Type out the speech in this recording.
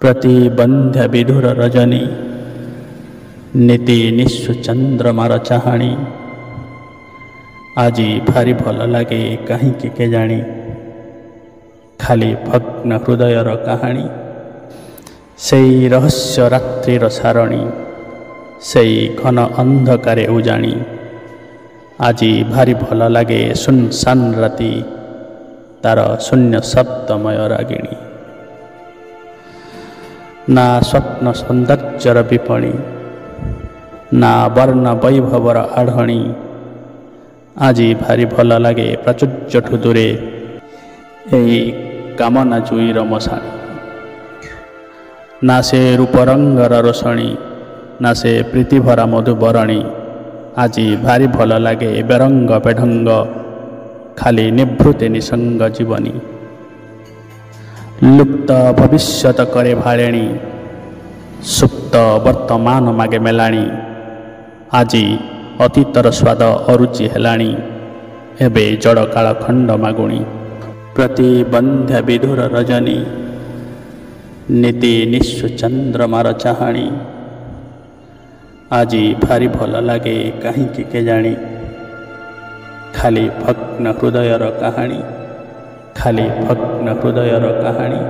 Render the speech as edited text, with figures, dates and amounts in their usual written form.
प्रतिबंध्य विधुर रजनी नीति निस्व चंद्रमार चाहाणी आजी भारी भल लगे कहीं के जानी खाली भग्न हृदयर कहानी से रहस्य रात्रिर सारणी से घन अंधकारे उजाणी आजी भारी भल लगे सुनसान राति तार शून्य शब्दमय रागिणी ना स्वप्न सौंदर्यर विपणी ना वर्ण वैभवर आढ़णी आजी भारी भल लगे प्राचुर्यठु दूरे यही कामना जुईर मशाणी ना से रूपरंगर रोषणी ना से प्रीतिभरा मधुबरणी आजी भारी भल लगे बेरंग बेढंग खाली निभृते निसंग जीवनी लुप्त भविष्यत करे भाड़ेणी सुप्त वर्तमान मागे मेलाणी आजी अतीतर स्वाद अरुचि हेलाणी एबे जड़ काल खंड मागुणी प्रतिबंध्य विधुर रजनी नीति निस्व चंद्रमार चाहाणी आजी भारी भल लगे कहीं के जानी खाली भग्न हृदयर कहानी खाली भग्न हृदयर कहानी।